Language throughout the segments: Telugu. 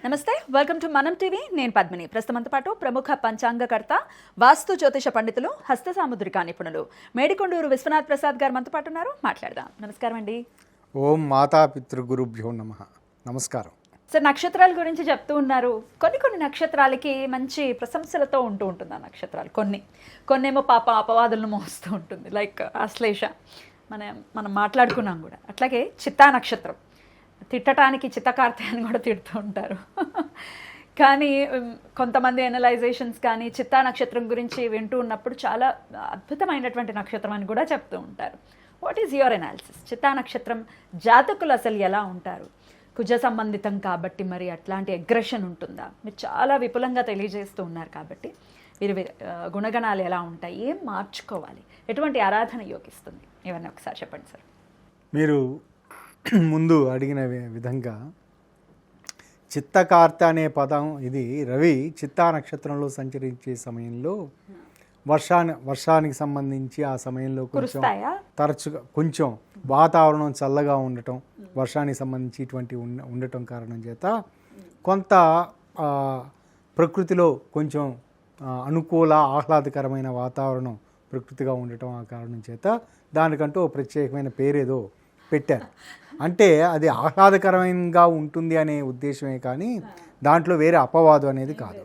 నమస్తే, వెల్కమ్ టు మనం టీవీ. నేను పద్మిని. ప్రస్తుతంతో పాటు ప్రముఖ పంచాంగకర్త, వాస్తు జ్యోతిష పండితులు, హస్త సాముద్రిక నిపుణులు మేడికొండూరు విశ్వనాథ్ ప్రసాద్ గారు మనతో పాటు ఉన్నారు. మాట్లాడదాం. నమస్కారం అండి. ఓం మాతా పితృగురుభ్యో నమః. నమస్కారం సార్, నక్షత్రాల గురించి చెప్తూ ఉన్నారు. కొన్ని నక్షత్రాలకి మంచి ప్రశంసలతో ఉంటుంది ఆ నక్షత్రాలు. కొన్నేమో పాప అపవాదులను మోస్తూ ఉంటుంది, లైక్ ఆశ్లేష. మనం మాట్లాడుకున్నాం కూడా. అట్లాగే చిత్తా నక్షత్రం, తిట్టడానికి చిత్తకార్తెని కూడా తిడుతూ ఉంటారు. కానీ కొంతమంది ఎనలైజేషన్స్ కానీ చిత్తా నక్షత్రం గురించి వింటూ ఉన్నప్పుడు చాలా అద్భుతమైనటువంటి నక్షత్రం అని కూడా చెప్తూ ఉంటారు. What is your analysis? చిత్తా నక్షత్రం జాతకులు అసలు ఎలా ఉంటారు? కుజ సంబంధితం కాబట్టి మరి అట్లాంటి అగ్రెషన్ ఉంటుందా? మీరు చాలా విపులంగా తెలియజేస్తూ ఉన్నారు కాబట్టి వీరి గుణగణాలు ఎలా ఉంటాయి, ఏం మార్చుకోవాలి, ఎటువంటి ఆరాధన యోగిస్తుంది, ఇవన్నీ ఒకసారి చెప్పండి సార్. మీరు ముందు అడిగిన విధంగా చిత్తకార్తె అనే పదం, ఇది రవి చిత్తా నక్షత్రంలో సంచరించే సమయంలో వర్షానికి సంబంధించి ఆ సమయంలో కొంచెం తరచుగా కొంచెం వాతావరణం చల్లగా ఉండటం, వర్షానికి సంబంధించి ఇటువంటి ఉండటం కారణం చేత కొంత ప్రకృతిలో కొంచెం అనుకూల ఆహ్లాదకరమైన వాతావరణం ప్రకృతిగా ఉండటం ఆ కారణం చేత దానికంటూ ప్రత్యేకమైన పేరేదో పెట్టారు. అంటే అది ఆహ్లాదకరంగా ఉంటుంది అనే ఉద్దేశమే కానీ దాంట్లో వేరే అపవాదు అనేది కాదు.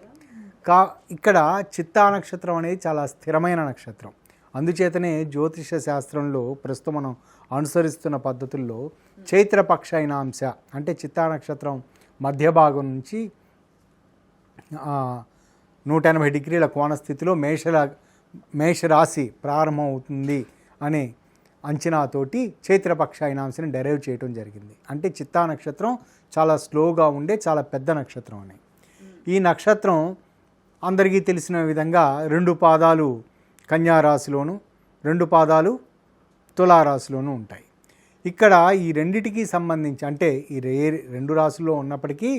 ఇక్కడ చిత్తా నక్షత్రం అనేది చాలా స్థిరమైన నక్షత్రం. అందుచేతనే జ్యోతిష శాస్త్రంలో ప్రస్తుతం మనం అనుసరిస్తున్న పద్ధతుల్లో చైత్రపక్షైనాంశ అంటే చిత్తా నక్షత్రం మధ్య భాగం నుంచి 180 డిగ్రీల కోణస్థితిలో మేషరాశి ప్రారంభం అవుతుంది అనే అంచనాతోటి చైత్రపక్షాయనాంశని డెరైవ్ చేయడం జరిగింది. అంటే చిత్తా నక్షత్రం చాలా స్లోగా ఉండే చాలా పెద్ద నక్షత్రం అని. ఈ నక్షత్రం అందరికీ తెలిసిన విధంగా 2 పాదాలు కన్యారాశిలోను 2 పాదాలు తులారాశిలోనూ ఉంటాయి. ఇక్కడ ఈ రెండిటికి సంబంధించి అంటే ఈ 2 రాశుల్లో ఉన్నప్పటికీ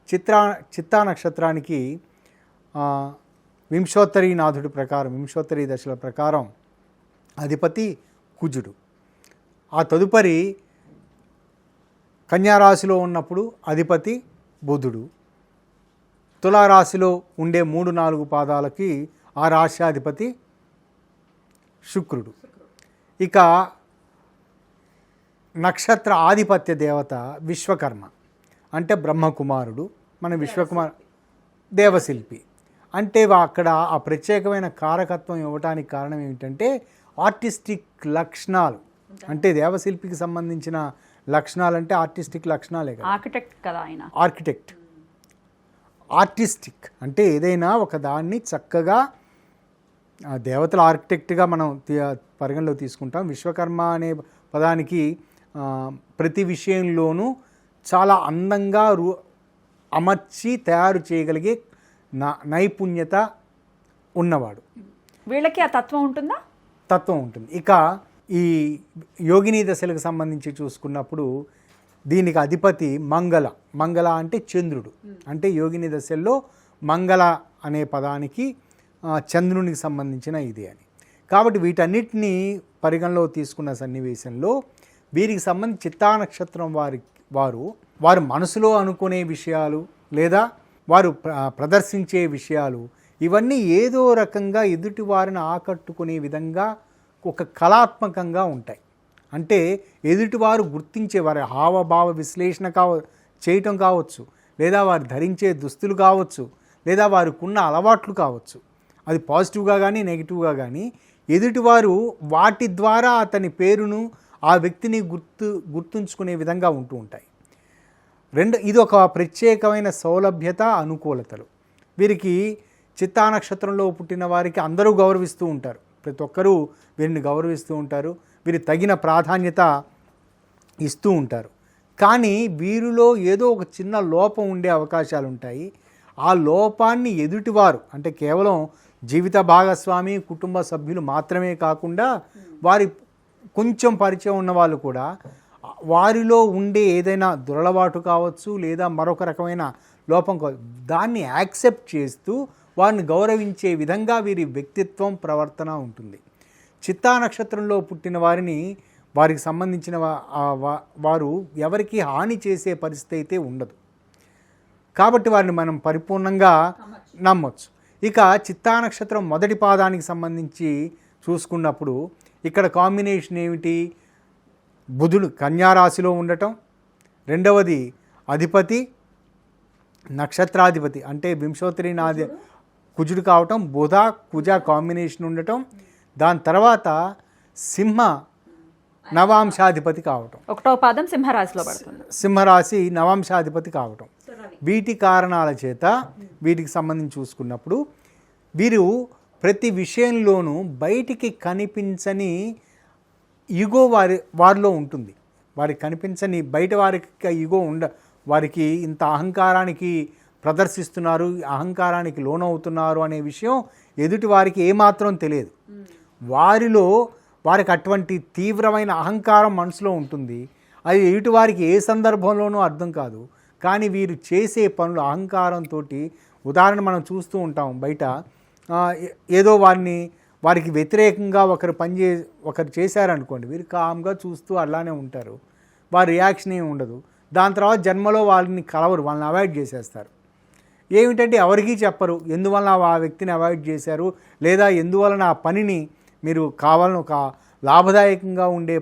చిత్తా నక్షత్రానికి వింశోత్తరీనాథుడి ప్రకారం, వింశోత్తరీ దశల ప్రకారం అధిపతి కుజుడు. ఆ తదుపరి కన్యారాశిలో ఉన్నప్పుడు అధిపతి బుధుడు. తులారాశిలో ఉండే 3-4 పాదాలకి ఆ రాశ్యాధిపతి శుక్రుడు. ఇక నక్షత్ర ఆధిపత్య దేవత విశ్వకర్మ, అంటే బ్రహ్మకుమారుడు, మన విశ్వకుమార్ దేవశిల్పి. అంటే అక్కడ ఆ ప్రత్యేకమైన కారకత్వం ఇవ్వడానికి కారణం ఏమిటంటే ఆర్టిస్టిక్ లక్షణాలు. అంటే దేవశిల్పికి సంబంధించిన లక్షణాలు అంటే ఆర్టిస్టిక్ లక్షణాలే కదా. ఆర్కిటెక్ట్ కదా ఆయన. ఆర్టిస్టిక్ అంటే ఏదైనా ఒక దాన్ని చక్కగా దేవతల ఆర్కిటెక్ట్గా మనం పరిగణలో తీసుకుంటాం. విశ్వకర్మ అనే పదానికి ప్రతి విషయంలోనూ చాలా అందంగా అమర్చి తయారు చేయగలిగే నైపుణ్యత ఉన్నవాడు. వీళ్ళకి ఆ తత్వం ఉంటుందా? తత్వం ఉంటుంది. ఇక ఈ యోగిని దశలకు సంబంధించి చూసుకున్నప్పుడు దీనికి అధిపతి మంగళ అంటే చంద్రుడు. అంటే యోగిని దశల్లో మంగళ అనే పదానికి చంద్రునికి సంబంధించిన ఇది అని. కాబట్టి వీటన్నిటినీ పరిగణలో తీసుకున్న సన్నివేశంలో వీరికి సంబంధించి చిత్తా నక్షత్రం వారు మనసులో అనుకునే విషయాలు లేదా వారు ప్రదర్శించే విషయాలు ఇవన్నీ ఏదో రకంగా ఎదుటి వారిని ఆకట్టుకునే విధంగా ఒక కళాత్మకంగా ఉంటాయి. అంటే ఎదుటివారు గుర్తించే వారి హావభావ విశ్లేషణ చేయటం కావచ్చు, లేదా వారు ధరించే దుస్తులు కావచ్చు, లేదా వారికి ఉన్న అలవాట్లు కావచ్చు. అది పాజిటివ్గా కానీ నెగిటివ్గా కానీ ఎదుటివారు వాటి ద్వారా అతని పేరును ఆ వ్యక్తిని గుర్తుంచుకునే విధంగా ఉంటూ ఉంటాయి. ఇది ఒక ప్రత్యేకమైన సౌలభ్యత, అనుకూలతలు. వీరికి చిత్తా నక్షత్రంలో పుట్టిన వారికి అందరూ గౌరవిస్తూ ఉంటారు. ప్రతి ఒక్కరూ వీరిని గౌరవిస్తూ ఉంటారు. వీరికి తగిన ప్రాధాన్యత ఇస్తూ ఉంటారు. కానీ వీరిలో ఏదో ఒక చిన్న లోపం ఉండే అవకాశాలు ఉంటాయి. ఆ లోపాన్ని ఎదుటివారు అంటే కేవలం జీవిత భాగస్వామి, కుటుంబ సభ్యులు మాత్రమే కాకుండా వారి కొంచెం పరిచయం ఉన్న వాళ్ళు కూడా వారిలో ఉండే ఏదైనా దురలవాటు కావచ్చు లేదా మరొక రకమైన లోపం కావచ్చు, దాన్ని యాక్సెప్ట్ చేస్తూ వారిని గౌరవించే విధంగా వీరి వ్యక్తిత్వం, ప్రవర్తన ఉంటుంది. చిత్తా నక్షత్రంలో పుట్టిన వారికి సంబంధించిన వారు ఎవరికి హాని చేసే పరిస్థితి అయితే ఉండదు. కాబట్టి వారిని మనం పరిపూర్ణంగా నమ్మొచ్చు. ఇక చిత్తా నక్షత్రం మొదటి పాదానికి సంబంధించి చూసుకున్నప్పుడు ఇక్కడ కాంబినేషన్ ఏమిటి? బుధుడు కన్యా రాశిలో ఉండటం, రెండవది అధిపతి నక్షత్రాధిపతి అంటే వింశోత్తరి నాది కుజుడు కావటం, బుధ కుజ కాంబినేషన్ ఉండటం, దాని తర్వాత సింహ నవాంశాధిపతి కావటం, ఒకటో పాదం సింహరాశిలో పడుతుంది. సింహరాశి నవాంశాధిపతి కావటం. వీటి కారణాల చేత వీటికి సంబంధించి చూసుకున్నప్పుడు వీరు ప్రతి విషయంలోనూ బయటికి కనిపించని ఈగో వారిలో ఉంటుంది. వారికి కనిపించని బయట వారికి ఈగో వారికి ఇంత అహంకారానికి ప్రదర్శిస్తున్నారు, అహంకారానికి లోనవుతున్నారు అనే విషయం ఎదుటి వారికి ఏమాత్రం తెలియదు. వారికి అటువంటి తీవ్రమైన అహంకారం మనసులో ఉంటుంది. అది ఎదుటి వారికి ఏ సందర్భంలోనూ అర్థం కాదు. కానీ వీరు చేసే పనులు అహంకారంతో, ఉదాహరణ మనం చూస్తూ ఉంటాం బయట, ఏదో వారికి వ్యతిరేకంగా ఒకరు చేశారనుకోండి, వీరు కామ్గా చూస్తూ అలానే ఉంటారు. వారి రియాక్షన్ ఏమి ఉండదు. దాని తర్వాత జన్మలో వాళ్ళని కలవరు, వాళ్ళని అవాయిడ్ చేసేస్తారు. ఏమిటంటే ఎవరికీ చెప్పరు ఎందువలన ఆ వ్యక్తిని అవాయిడ్ చేశారు, లేదా ఎందువలన ఆ పనిని మీరు కావాలని ఒక లాభదాయకంగా ఉండే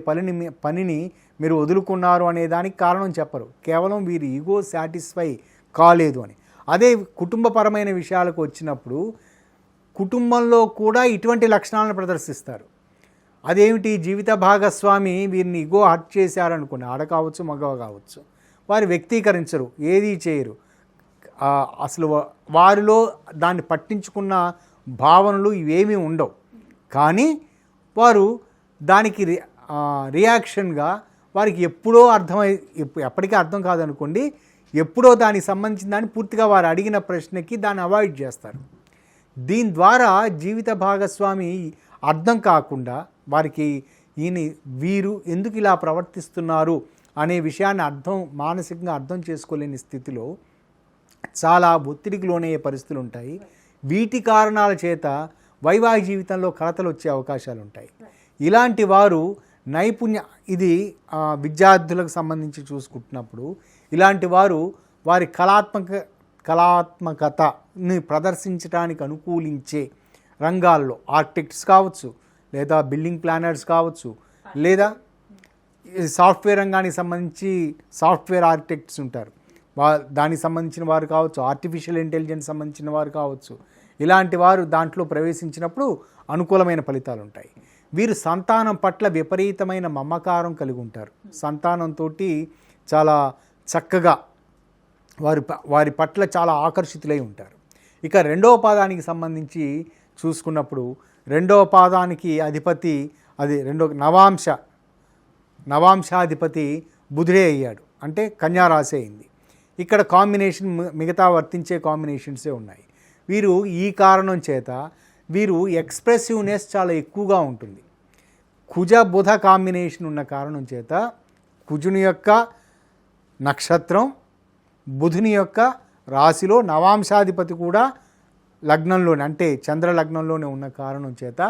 పనిని మీరు వదులుకున్నారు అనే దానికి కారణం చెప్పరు. కేవలం వీరి ఈగో సాటిస్ఫై కాలేదు అని. అదే కుటుంబపరమైన విషయాలకు వచ్చినప్పుడు కుటుంబంలో కూడా ఇటువంటి లక్షణాలను ప్రదర్శిస్తారు. అదేమిటి? జీవిత భాగస్వామి వీరిని ఈగో హర్ట్ చేశారనుకోండి, ఆడ కావచ్చు మగవ కావచ్చు, వారు వ్యక్తీకరించరు, ఏదీ చేయరు. అసలు వారిలో దాన్ని పట్టించుకున్న భావనలు ఇవేమీ ఉండవు. కానీ వారు దానికి రియాక్షన్గా వారికి ఎప్పుడో ఎప్పటికీ అర్థం కాదనుకోండి, ఎప్పుడో దానికి సంబంధించిన దాన్ని పూర్తిగా వారు అడిగిన ప్రశ్నకి దాన్ని అవాయిడ్ చేస్తారు. దీని ద్వారా జీవిత భాగస్వామి అర్థం కాకుండా వారికి వీరు ఎందుకు ఇలా ప్రవర్తిస్తున్నారు అనే విషయాన్ని మానసికంగా అర్థం చేసుకోలేని స్థితిలో చాలా ఒత్తిడికి లోనయ్యే పరిస్థితులు ఉంటాయి. వీటి కారణాల చేత వైవాహిక జీవితంలో కలతలు వచ్చే అవకాశాలు ఉంటాయి. ఇలాంటి వారు ఇది విద్యార్థులకు సంబంధించి చూసుకుంటున్నప్పుడు ఇలాంటి వారు వారి కళాత్మకతని ప్రదర్శించడానికి అనుకూలించే రంగాల్లో ఆర్కిటెక్ట్స్ కావచ్చు, లేదా బిల్డింగ్ ప్లానర్స్ కావచ్చు, లేదా సాఫ్ట్వేర్ రంగానికి సంబంధించి సాఫ్ట్వేర్ ఆర్కిటెక్ట్స్ ఉంటారు, దానికి సంబంధించిన వారు కావచ్చు, ఆర్టిఫిషియల్ ఇంటెలిజెన్స్ సంబంధించిన వారు కావచ్చు. ఇలాంటి వారు దాంట్లో ప్రవేశించినప్పుడు అనుకూలమైన ఫలితాలు ఉంటాయి. వీరు సంతానం పట్ల విపరీతమైన మమకారం కలిగి ఉంటారు. సంతానంతో చాలా చక్కగా వారి పట్ల చాలా ఆకర్షితులై ఉంటారు. ఇక రెండవ పాదానికి సంబంధించి చూసుకున్నప్పుడు రెండవ పాదానికి అధిపతి నవాంశాధిపతి బుధుడే అయ్యాడు, అంటే కన్యా రాశి అయింది. ఇక్కడ కాంబినేషన్ మిగతా వర్తించే కాంబినేషన్సే ఉన్నాయి. వీరు ఈ కారణం చేత వీరు ఎక్స్ప్రెసివ్నెస్ చాలా ఎక్కువగా ఉంటుంది. కుజ బుధ కాంబినేషన్ ఉన్న కారణం చేత కుజుని యొక్క నక్షత్రం బుధుని యొక్క రాశిలో నవాంశాధిపతి కూడా లగ్నంలోనే, అంటే చంద్ర లగ్నంలోనే ఉన్న కారణం చేత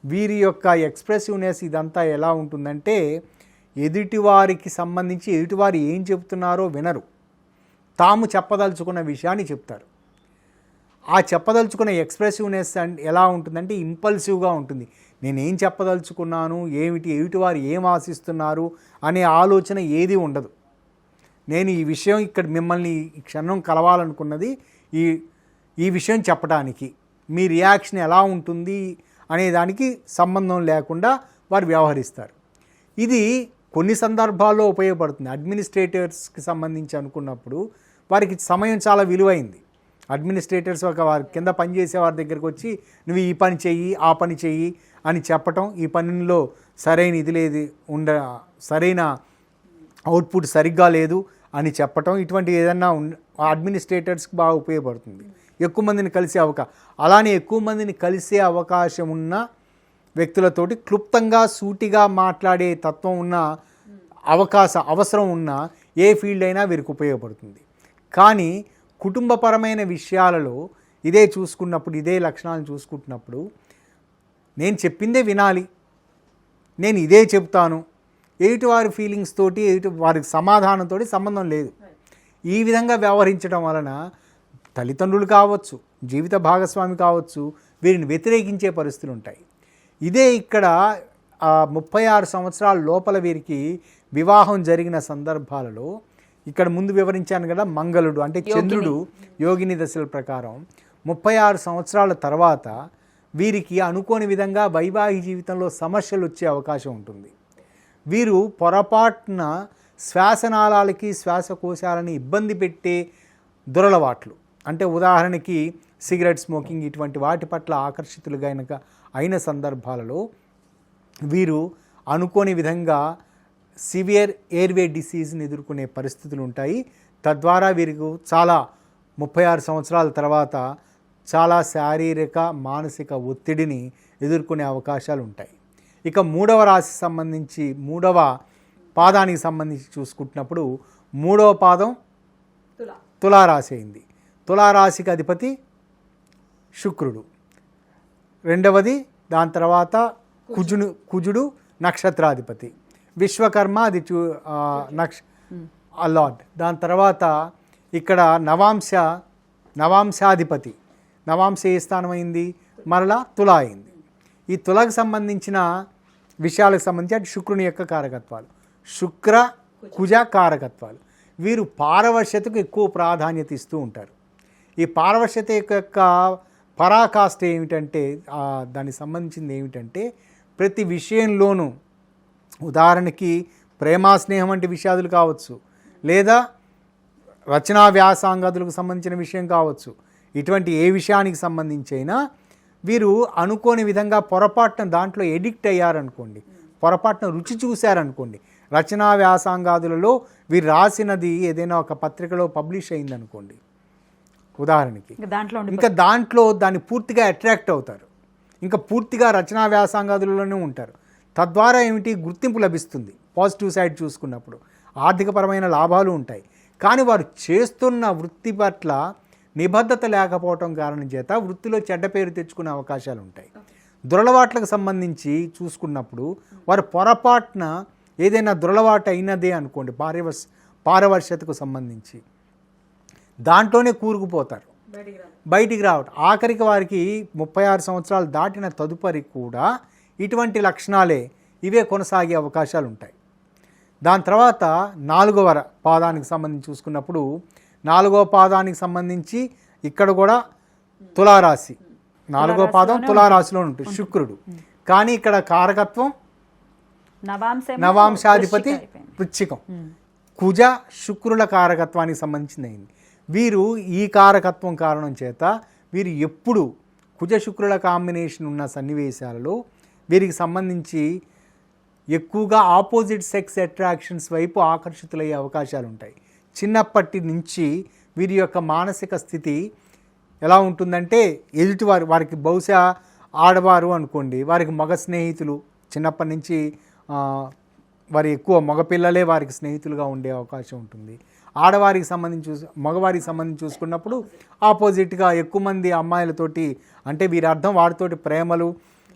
వీరి యొక్క ఎక్స్ప్రెసివ్నెస్ ఇదంతా ఎలా ఉంటుందంటే ఎదుటివారికి సంబంధించి ఎదుటివారు ఏం చెప్తున్నారో వినరు, తాము చెప్పదలుచుకున్న విషయాన్ని చెప్తారు. ఆ చెప్పదలుచుకున్న ఎక్స్ప్రెసివ్నెస్ ఎలా ఉంటుందంటే ఇంపల్సివ్గా ఉంటుంది. నేనేం చెప్పదలుచుకున్నాను, ఏమిటి, ఎదుటివారు ఏం ఆశిస్తున్నారు అనే ఆలోచన ఏది ఉండదు. నేను ఈ విషయం ఇక్కడ మిమ్మల్ని ఈ క్షణం కలవాలనుకున్నది ఈ విషయం చెప్పడానికి, మీ రియాక్షన్ ఎలా ఉంటుంది అనే దానికి సంబంధం లేకుండా వారు వ్యవహరిస్తారు. ఇది కొన్ని సందర్భాల్లో ఉపయోగపడుతుంది. అడ్మినిస్ట్రేటర్స్కి సంబంధించి అనుకున్నప్పుడు వారికి సమయం చాలా విలువైంది. అడ్మినిస్ట్రేటర్స్ వారి కింద పనిచేసే వారి దగ్గరికి వచ్చి నువ్వు ఈ పని చెయ్యి, ఆ పని చెయ్యి అని చెప్పటం, ఈ పనిలో సరైన ఇది లేదు, సరైన అవుట్పుట్ సరిగ్గా లేదు అని చెప్పటం, ఇటువంటి ఏదన్నా అడ్మినిస్ట్రేటర్స్కి బాగా ఉపయోగపడుతుంది. ఎక్కువ మందిని అలానే ఎక్కువ మందిని కలిసే అవకాశం ఉన్న వ్యక్తులతోటి క్లుప్తంగా సూటిగా మాట్లాడే తత్వం ఉన్న అవసరం ఉన్న ఏ ఫీల్డ్ అయినా వీరికి ఉపయోగపడుతుంది. కానీ కుటుంబపరమైన విషయాలలో ఇదే లక్షణాలను చూసుకుంటున్నప్పుడు నేను చెప్పిందే వినాలి, నేను ఇదే చెప్తాను, ఎదుటి వారి ఫీలింగ్స్ తోటి వారి సమాధానంతో సంబంధం లేదు. ఈ విధంగా వ్యవహరించడం వలన తల్లిదండ్రులు కావచ్చు, జీవిత భాగస్వామి కావచ్చు, వీరిని వ్యతిరేకించే పరిస్థితులు ఉంటాయి. ఇదే ఇక్కడ 36 సంవత్సరాల లోపల వీరికి వివాహం జరిగిన సందర్భాలలో ఇక్కడ ముందు వివరించాను కదా, మంగళుడు అంటే చంద్రుడు యోగిని దశల ప్రకారం 36 సంవత్సరాల తర్వాత వీరికి అనుకోని విధంగా వైవాహిక జీవితంలో సమస్యలు వచ్చే అవకాశం ఉంటుంది. వీరు పొరపాటున శ్వాసనాళాలకి శ్వాసకోశాలని ఇబ్బంది పెట్టే దురలవాట్లు, అంటే ఉదాహరణకి సిగరెట్ స్మోకింగ్ ఇటువంటి వాటి పట్ల ఆకర్షితులు గనక అయిన సందర్భాలలో వీరు అనుకోని విధంగా సివియర్ ఎయిర్వే డిసీజ్ని ఎదుర్కొనే పరిస్థితులు ఉంటాయి. తద్వారా వీరికి చాలా 36 సంవత్సరాల తర్వాత చాలా శారీరక మానసిక ఒత్తిడిని ఎదుర్కొనే అవకాశాలు ఉంటాయి. ఇక 3వ రాశి సంబంధించి 3వ పాదానికి సంబంధించి చూసుకుంటున్నప్పుడు 3వ పాదం తులారాశి అయింది. తులారాశికి అధిపతి శుక్రుడు. 2వది దాని తర్వాత కుజుడు నక్షత్రాధిపతి. విశ్వకర్మ అది లార్డ్. దాని తర్వాత ఇక్కడ నవాంశాధిపతి. నవాంశ ఏ స్థానం అయింది? మరలా తులా అయింది. ఈ తులకు సంబంధించిన విషయాలకు సంబంధించి అంటే శుక్రుని యొక్క కారకత్వాలు, శుక్ర కుజ కారకత్వాలు. వీరు పారవశ్యతకు ఎక్కువ ప్రాధాన్యత ఇస్తూ ఉంటారు. ఈ పారవశ్యత యొక్క పరాకాష్ట ఏమిటంటే దానికి సంబంధించింది ఏమిటంటే ప్రతి విషయంలోనూ, ఉదాహరణకి ప్రేమ స్నేహం వంటి విషయాలు కావచ్చు, లేదా రచనా వ్యాసాంగాదులకు సంబంధించిన విషయం కావచ్చు, ఇటువంటి ఏ విషయానికి సంబంధించైనా వీరు అనుకోని విధంగా పొరపాటున దాంట్లో ఎడిక్ట్ అయ్యారనుకోండి, పొరపాటున రుచి చూశారనుకోండి, రచనా వ్యాసాంగాదులలో వీరు రాసినది ఏదైనా ఒక పత్రికలో పబ్లిష్ అయిందనుకోండి ఉదాహరణకి, ఇంకా దాంట్లో దాన్ని పూర్తిగా అట్రాక్ట్ అవుతారు, ఇంకా పూర్తిగా రచనా వ్యాసాంగాదులలోనే ఉంటారు. తద్వారా ఏమిటి గుర్తింపు లభిస్తుంది. పాజిటివ్ సైడ్ చూసుకున్నప్పుడు ఆర్థికపరమైన లాభాలు ఉంటాయి. కానీ వారు చేస్తున్న వృత్తి పట్ల నిబద్ధత లేకపోవటం కారణం చేత వృత్తిలో చెడ్డ పేరు తెచ్చుకునే అవకాశాలు ఉంటాయి. దురలవాట్లకు సంబంధించి చూసుకున్నప్పుడు వారు పొరపాటున ఏదైనా దురలవాటు అయినదే అనుకోండి, పారవర్శ్యతకు సంబంధించి దాంట్లోనే కూరుకుపోతారు, బయటికి రావటం. ఆఖరికి వారికి 36 సంవత్సరాలు దాటిన తదుపరి కూడా ఇటువంటి లక్షణాలే ఇవే కొనసాగే అవకాశాలు ఉంటాయి. దాని తర్వాత 4వ పాదానికి సంబంధించి చూసుకున్నప్పుడు 4వ పాదానికి సంబంధించి ఇక్కడ కూడా తులారాశి, 4వ పాదం తులారాశిలో ఉంటుంది శుక్రుడు. కానీ ఇక్కడ కారకత్వం నవాంశాధిపతి వృశ్చికం, కుజ శుక్రుల కారకత్వానికి సంబంధించింది అయింది. వీరు ఈ కారకత్వం కారణం చేత వీరు ఎప్పుడు కుజ శుక్రుల కాంబినేషన్ ఉన్న సన్నివేశాలలో వీరికి సంబంధించి ఎక్కువగా ఆపోజిట్ సెక్స్ అట్రాక్షన్స్ వైపు ఆకర్షితులయ్యే అవకాశాలు ఉంటాయి. చిన్నప్పటి నుంచి వీరి యొక్క మానసిక స్థితి ఎలా ఉంటుందంటే వారికి బహుశా ఆడవారు అనుకోండి, వారికి మగ స్నేహితులు చిన్నప్పటి నుంచి వారి ఎక్కువ మగపిల్లలే వారికి స్నేహితులుగా ఉండే అవకాశం ఉంటుంది. ఆడవారికి సంబంధించి మగవారికి సంబంధించి చూసుకున్నప్పుడు ఆపోజిట్గా ఎక్కువ మంది అమ్మాయిలతోటి, అంటే వీరి అర్థం వారితోటి ప్రేమలు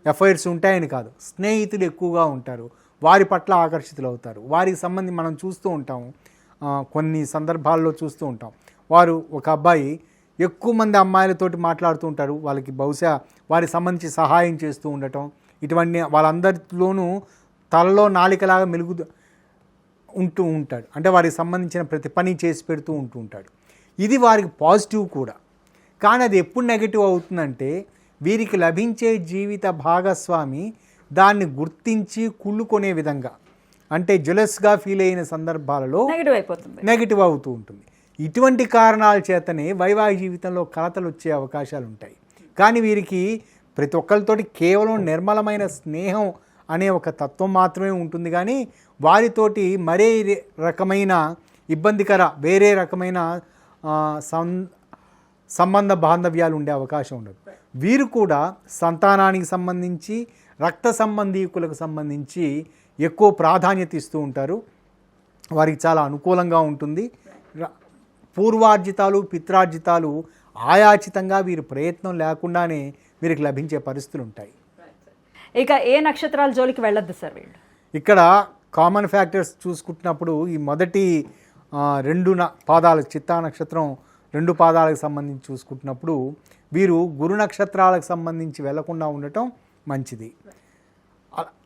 ఎఫైర్స్ ఉంటాయని కాదు, స్నేహితులు ఎక్కువగా ఉంటారు, వారి పట్ల ఆకర్షితులు అవుతారు. వారికి సంబంధించి మనం చూస్తూ ఉంటాం, కొన్ని సందర్భాల్లో చూస్తూ ఉంటాం, వారు ఒక అబ్బాయి ఎక్కువ మంది అమ్మాయిలతోటి మాట్లాడుతూ ఉంటారు, వాళ్ళకి బహుశా వారికి సంబంధించి సహాయం చేస్తూ ఉండటం, ఇటువంటి వాళ్ళందరిలోనూ తలలో నాలికలాగా ఉంటూ ఉంటాడు, అంటే వారికి సంబంధించిన ప్రతి పని చేసి పెడుతూ ఉంటాడు. ఇది వారికి పాజిటివ్ కూడా. కానీ అది ఎప్పుడు నెగిటివ్ అవుతుందంటే వీరికి లభించే జీవిత భాగస్వామి దాన్ని గుర్తించి కుళ్ళుకొనే విధంగా, అంటే జెలస్గా ఫీల్ అయిన సందర్భాలలో నెగిటివ్ అవుతూ ఉంటుంది. ఇటువంటి కారణాల చేతనే వైవాహిక జీవితంలో కలతలు వచ్చే అవకాశాలు ఉంటాయి. కానీ వీరికి ప్రతి ఒక్కరితోటి కేవలం నిర్మలమైన స్నేహం అనే ఒక తత్వం మాత్రమే ఉంటుంది. కానీ వారితోటి మరే రకమైన ఇబ్బందికర వేరే రకమైన సంబంధ బాంధవ్యాలు ఉండే అవకాశం ఉండదు. వీరు కూడా సంతానానికి సంబంధించి రక్త సంబంధీకులకు సంబంధించి ఎక్కువ ప్రాధాన్యత ఇస్తూ ఉంటారు. వారికి చాలా అనుకూలంగా ఉంటుంది. పూర్వార్జితాలు పిత్రార్జితాలు ఆయాచితంగా వీరి ప్రయత్నం లేకుండానే వీరికి లభించే పరిస్థితులు ఉంటాయి. ఇక ఏ నక్షత్రాల జోలికి వెళ్ళొద్దు సార్ వీళ్ళు? ఇక్కడ కామన్ ఫ్యాక్టర్స్ చూసుకుంటున్నప్పుడు ఈ మొదటి పాదాలు చిత్తా నక్షత్రం 2 పాదాలకు సంబంధించి చూసుకుంటున్నప్పుడు వీరు గురు నక్షత్రాలకు సంబంధించి వెళ్లకుండా ఉండటం మంచిది.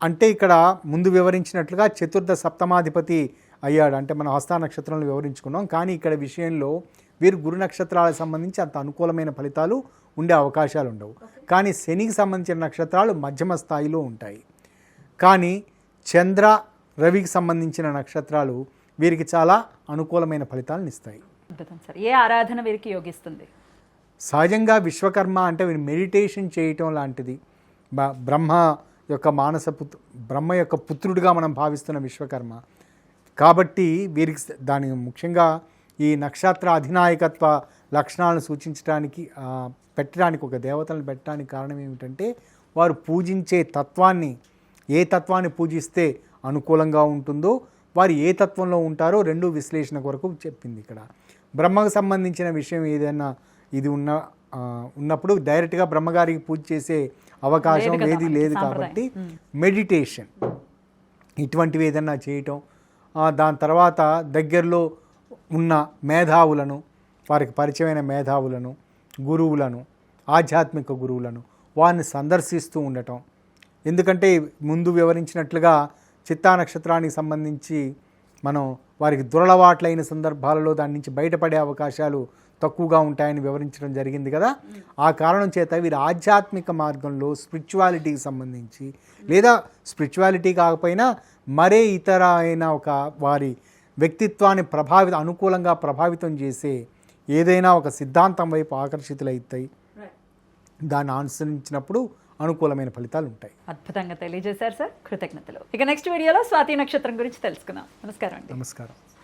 అంటే ఇక్కడ ముందు వివరించినట్లుగా చతుర్థ సప్తమాధిపతి అయ్యాడు, అంటే మనం హస్త నక్షత్రంలో వివరించుకున్నాం. కానీ ఇక్కడ విషయంలో వీరు గురు నక్షత్రాలకు సంబంధించి అంత అనుకూలమైన ఫలితాలు ఉండే అవకాశాలు ఉండవు. కానీ శనికి సంబంధించిన నక్షత్రాలు మధ్యమ స్థాయిలో ఉంటాయి. కానీ చంద్ర రవికి సంబంధించిన నక్షత్రాలు వీరికి చాలా అనుకూలమైన ఫలితాలను ఇస్తాయి. అద్భుతం సార్. ఏ ఆరాధన వీరికి యోగిస్తుంది? సహజంగా విశ్వకర్మ అంటే వీరు మెడిటేషన్ చేయటం లాంటిది. బ్రహ్మ యొక్క పుత్రుడిగా మనం భావిస్తున్న విశ్వకర్మ కాబట్టి వీరికి దాని ముఖ్యంగా ఈ నక్షత్ర అధినాయకత్వ లక్షణాలను సూచించడానికి పెట్టడానికి ఒక దేవతలను పెట్టడానికి కారణం ఏమిటంటే వారు పూజించే తత్వాన్ని, ఏ తత్వాన్ని పూజిస్తే అనుకూలంగా ఉంటుందో వారు ఏ తత్వంలో ఉంటారో రెండు విశ్లేషణ కొరకు చెప్పింది. ఇక్కడ బ్రహ్మకు సంబంధించిన విషయం ఏదైనా ఇది ఉన్నప్పుడు డైరెక్ట్గా బ్రహ్మగారికి పూజ చేసే అవకాశం లేదు కాబట్టి మెడిటేషన్ ఇటువంటివి ఏదైనా చేయటం, దాని తర్వాత దగ్గరలో ఉన్న మేధావులను, వారికి పరిచయమైన మేధావులను, గురువులను, ఆధ్యాత్మిక గురువులను వారిని సందర్శిస్తూ ఉండటం. ఎందుకంటే ముందు వివరించినట్లుగా చిత్తా నక్షత్రానికి సంబంధించి మనం వారికి దురలవాట్లైన సందర్భాలలో దాని నుంచి బయటపడే అవకాశాలు తక్కువగా ఉంటాయని వివరించడం జరిగింది కదా. ఆ కారణం చేత వీరు ఆధ్యాత్మిక మార్గంలో స్పిరిచువాలిటీకి సంబంధించి లేదా స్పిరిచువాలిటీ కాకపోయినా మరే ఇతర అయిన ఒక వారి వ్యక్తిత్వాన్ని అనుకూలంగా ప్రభావితం చేసే ఏదైనా ఒక సిద్ధాంతం వైపు ఆకర్షితులవుతాయి. దాన్ని అనుసరించినప్పుడు అనుకూలమైన ఫలితాలు ఉంటాయి. అద్భుతంగా తెలియజేశారు సార్, కృతజ్ఞతలు. ఇక నెక్స్ట్ వీడియోలో స్వాతి నక్షత్రం గురించి తెలుసుకుందాం. నమస్కారం అండి. నమస్కారం.